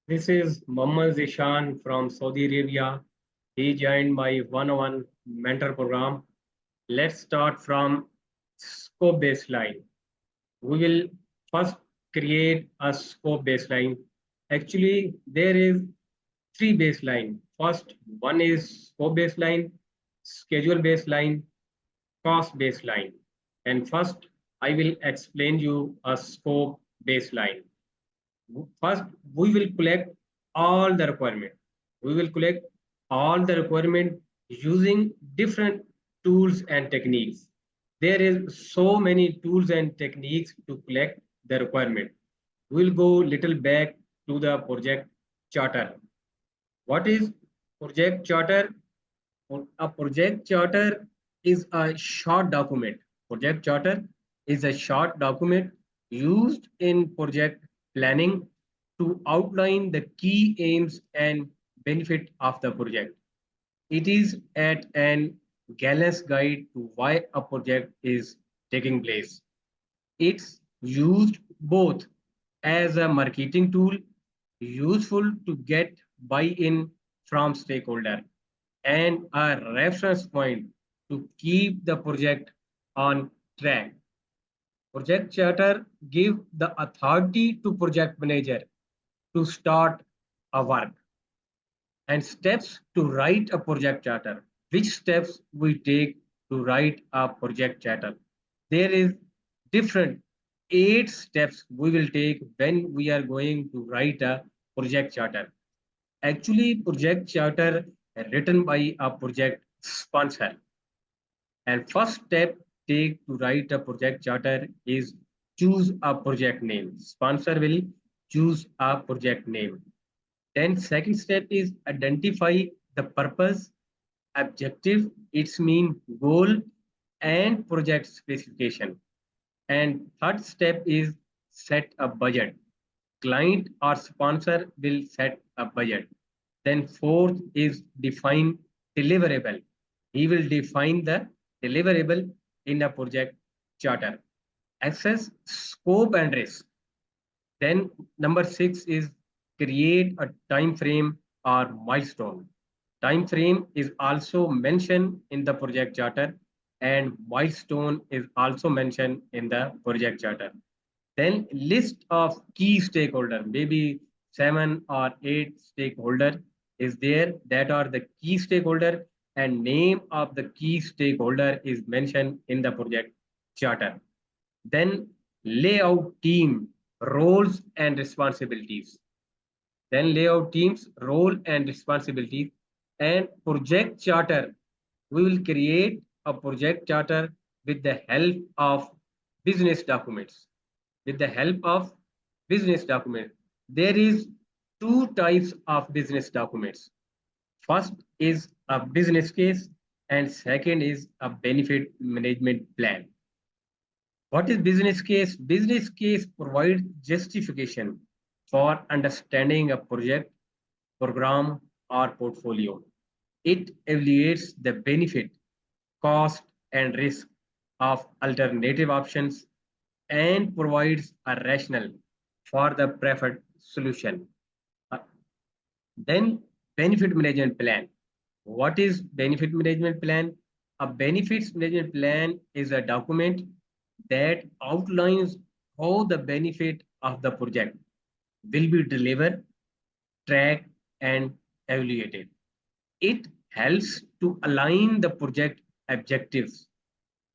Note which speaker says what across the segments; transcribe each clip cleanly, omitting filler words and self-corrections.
Speaker 1: This is Mohammad Zishan from Saudi Arabia. He joined my one-on-one mentor program. Let's start from scope baseline. We will first create a scope baseline. Actually, there is three baseline. First, one is scope baseline, schedule baseline, cost baseline. And first, I will explain you a scope baseline. First, we will collect all the requirement. We will collect all the requirement using different tools and techniques. There is so many tools and techniques to collect the requirement. We'll go little back to the project charter. What is project charter? A project charter is a short document. Project charter is a short document used in project planning to outline the key aims and benefit of the project. It is at an Gallant's guide to why a project is taking place. It's used both as a marketing tool, useful to get buy-in from stakeholder, and a reference point to keep the project on track. Project charter give the authority to project manager to start a work and steps to write a project charter. Which steps we take to write a project charter? There is different 8 steps we will take when we are going to write a project charter. Actually, project charter written by a project sponsor. And first step take to write a project charter is choose a project name. Sponsor will choose a project name. Then second step is identify the purpose, objective, its mean goal, and project specification. And third step is set a budget. Client or sponsor will set a budget. Then fourth is define deliverable. He will define the deliverable in a project charter. Assess scope and risk. Then number 6 is create a time frame or milestone. Time frame is also mentioned in the project charter and milestone is also mentioned in the project charter. Then list of key stakeholder, maybe 7 or 8 stakeholder is there that are the key stakeholder and name of the key stakeholder is mentioned in the project charter. Then layout team roles and responsibilities. Then layout teams role and responsibilities and project charter. We will create a project charter with the help of business documents. With the help of business document, there is two types of business documents. First is a business case and second is a benefit management plan. What is business case? Business case provides justification for understanding a project, program, or portfolio. It evaluates the benefit, cost, and risk of alternative options and provides a rationale for the preferred solution. Uh, Then benefit management plan. What is benefit management plan? A benefits management plan is a document that outlines how the benefit of the project will be delivered, tracked, and evaluated. It helps to align the project objectives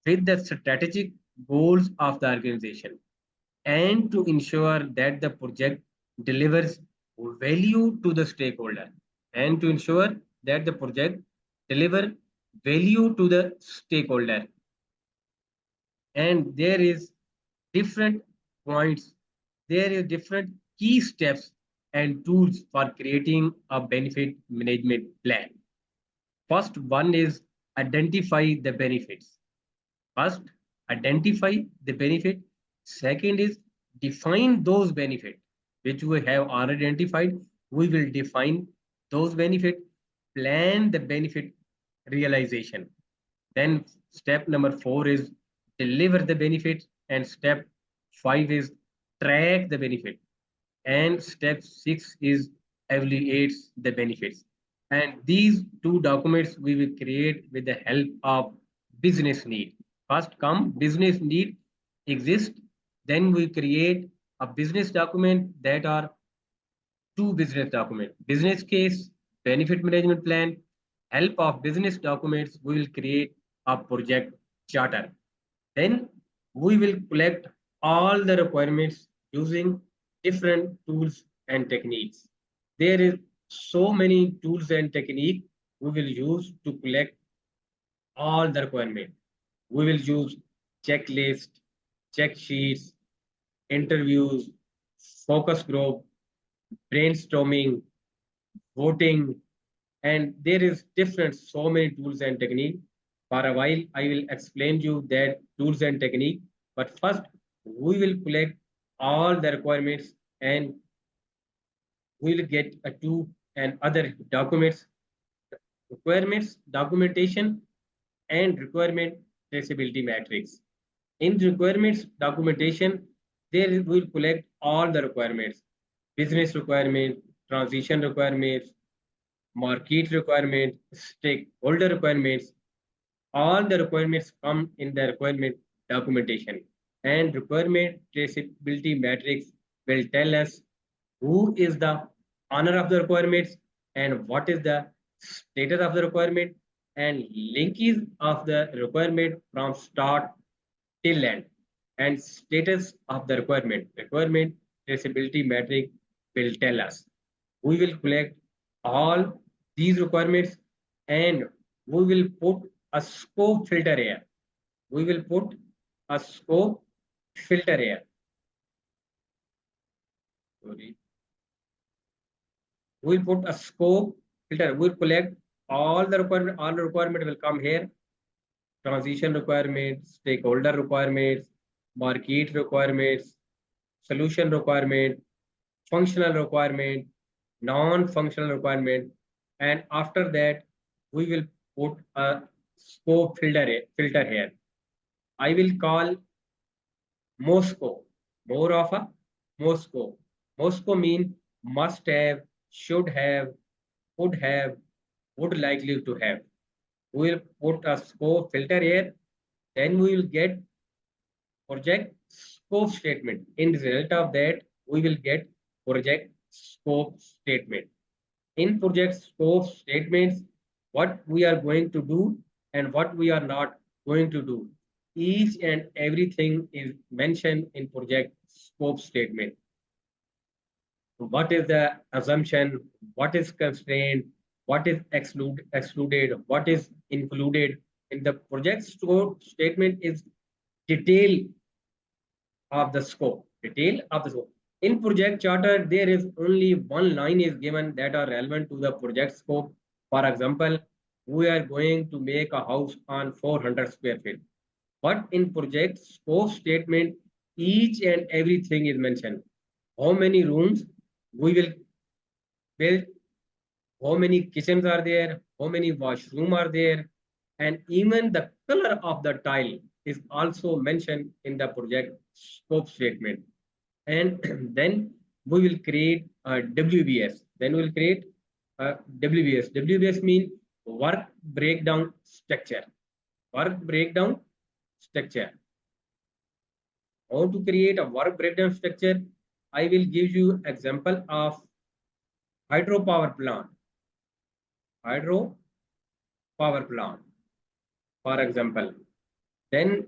Speaker 1: with the strategic goals of the organization and to ensure that the project delivers value to the stakeholder and to ensure that the project deliver value to the stakeholder. And there is different points, there is different key steps and tools for creating a benefit management plan. First one is identify the benefits. First, identify the benefit. Second is define those benefits which we have already identified. We will define those benefits, plan the benefit realization. Then step number 4 is deliver the benefit, and step 5 is track the benefit. and step 6 is evaluates the benefits. And these two documents we will create with the help of business need. First come business need exist, then we create a business document that are two business document. Business case, benefit management plan, help of business documents, we will create a project charter. Then we will collect all the requirements using different tools and techniques. There is so many tools and technique we will use to collect all the requirement. We will use checklist, check sheets, interviews, focus group, brainstorming, voting, and there is different so many tools and technique. For a while I will explain you that tools and technique, but first we will collect all the requirements and we will get a two and other documents, requirements documentation and requirement traceability matrix. In requirements documentation, there we will collect all the requirements, business requirement, transition requirements, market requirement, stakeholder requirements. All the requirements come in the requirement documentation. And requirement traceability matrix will tell us who is the owner of the requirements and what is the status of the requirement and linkage of the requirement from start till end and status of the requirement. Requirement traceability matrix will tell us. We will collect all these requirements and we will put a scope filter here. We will put a scope filter here. Sorry. We'll put a scope filter. We'll collect all the requirement. All the requirement will come here. Transition requirements, stakeholder requirements, market requirements, solution requirement, functional requirement, non-functional requirement, and after that we will put a scope filter here. I will call Moscow, more of a Moscow. Moscow mean must have, should have, would have, would likely to have. We will put a scope filter here, then we will get project scope statement. In result of that, we will get project scope statement. In project scope statements, what we are going to do and what we are not going to do. Each and everything is mentioned in project scope statement. What is the assumption, what is constrained, what is excluded, what is included in the project scope statement is detail of the scope. Detail of the scope. In project charter, there is only one line is given that are relevant to the project scope. For example, we are going to make a house on 400 square feet. But in project scope statement, each and everything is mentioned. How many rooms we will build, how many kitchens are there, how many washroom are there, and even the color of the tile is also mentioned in the project scope statement. And then we will create a WBS. Then we will create a WBS. WBS means work breakdown structure. Work breakdown structure. How to create a work breakdown structure? I will give you example of hydropower plant. Hydro power plant, for example. Then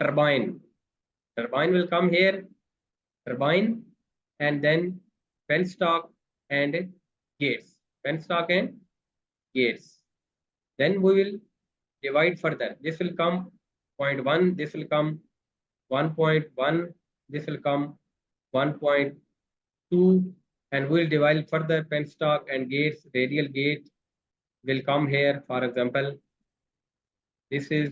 Speaker 1: turbine. Turbine will come here. Turbine and then penstock and gates. Penstock and gates. Then we will divide further. This will come 0.1. This will come 1.1. This will come 1.2. And we'll divide further penstock and gates. Radial gate will come here. For example, this is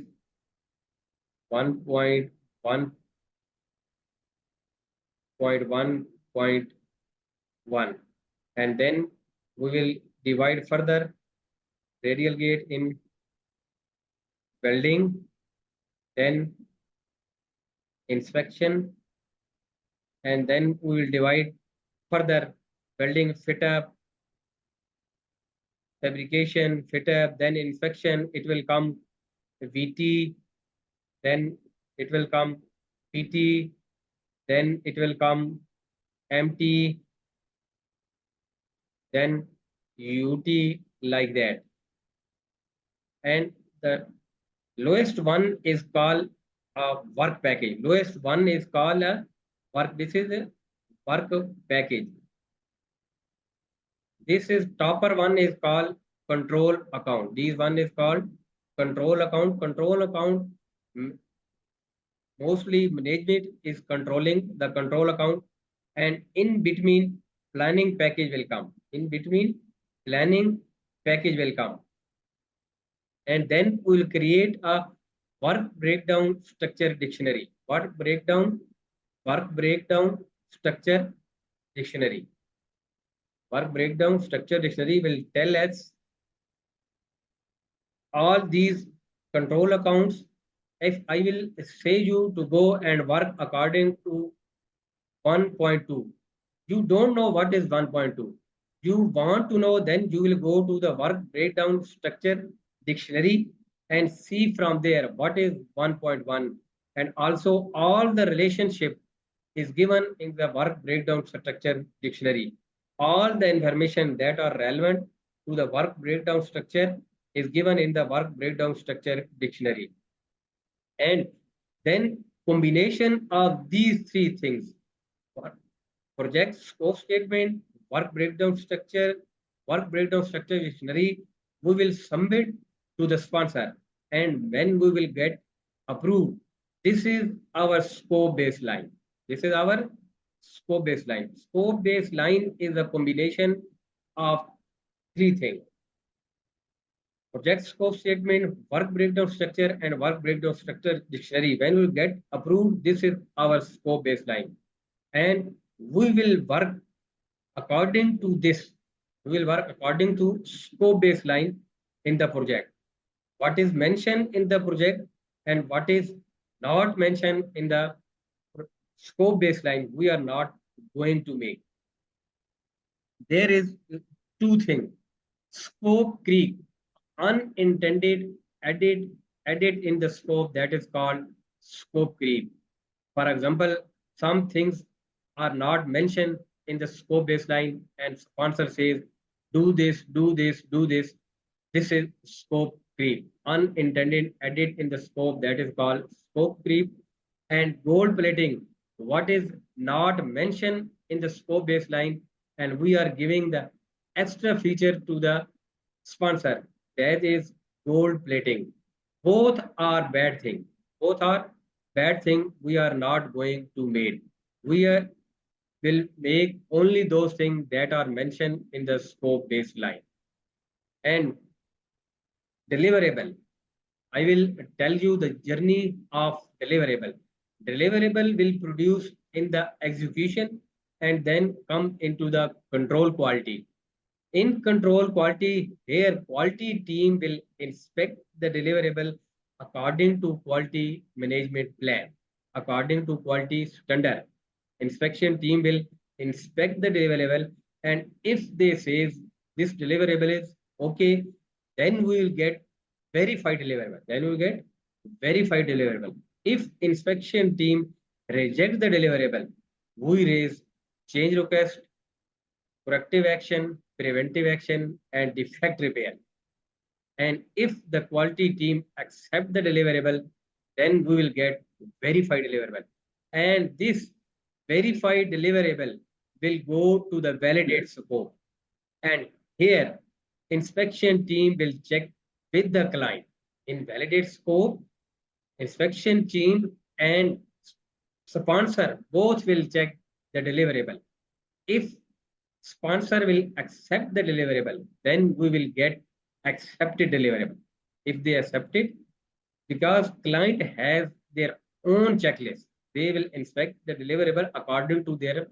Speaker 1: 1.1.1, and then we will divide further radial gate in welding, then inspection, and then we will divide further welding, fit up, fabrication, fit up, then inspection, it will come VT, then it will come PT, then it will come MT, then UT, like that. And the lowest one is called a work package. Lowest one is called a work. This is a work package. This is topper one is called control account. This one is called control account. Control account, mostly management is controlling the control account, and in between planning package will come. In between planning package will come, and then we will create a work breakdown structure dictionary. Work breakdown structure dictionary. Work breakdown structure dictionary will tell us all these control accounts. If I will say you to go and work according to 1.2, you don't know what is 1.2. You want to know, then you will go to the work breakdown structure dictionary and see from there what is 1.1, and also all the relationship is given in the work breakdown structure dictionary. All the information that are relevant to the work breakdown structure is given in the work breakdown structure dictionary. And then combination of these three things: project scope statement, work breakdown structure dictionary, we will submit to the sponsor. And when we will get approved, this is our scope baseline. This is our scope baseline. Scope baseline is a combination of three things: project scope statement, work breakdown structure, and work breakdown structure dictionary. When we get approved, this is our scope baseline. And we will work according to this. We will work according to scope baseline in the project. What is mentioned in the project and what is not mentioned in the scope baseline, we are not going to make. There is two things: scope creep, unintended added in the scope, that is called scope creep. For example, some things are not mentioned in the scope baseline and sponsor says do this, do this, do this. This is scope creep. Unintended added in the scope, that is called scope creep. And gold plating, what is not mentioned in the scope baseline and we are giving the extra feature to the sponsor, that is gold plating. Both are bad thing. Both are bad thing. We are not going to make. We will make only those things that are mentioned in the scope baseline. And deliverable, I will tell you the journey of deliverable. Deliverable will produce in the execution and then come into the control quality. In control quality, here quality team will inspect the deliverable according to quality management plan, according to quality standard. Inspection team will inspect the deliverable, and if they says this deliverable is okay, then we will get verified deliverable. Then we will get verified deliverable. If inspection team rejects the deliverable, we raise change request, corrective action, preventive action, and defect repair. And if the quality team accept the deliverable, then we will get verified deliverable. And this verified deliverable will go to the validate scope. And here, inspection team will check with the client. In validate scope, inspection team and sponsor both will check the deliverable. If sponsor will accept the deliverable, then we will get accepted deliverable. If they accept it, because client has their own checklist, they will inspect the deliverable according to their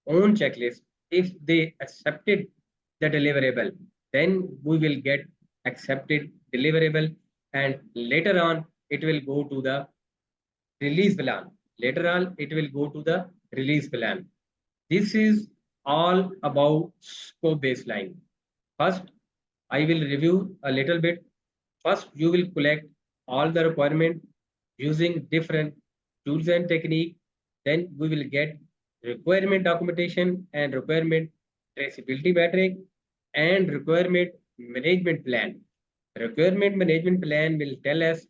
Speaker 1: own checklist. If they accepted the deliverable, then we will get accepted deliverable, and later on it will go to the release plan. Later on it will go to the release plan. This is all about scope baseline. First, I will review a little bit. First, you will collect all the requirement using different tools and technique. Then we will get requirement documentation and requirement traceability metric and requirement management plan. Requirement management plan will tell us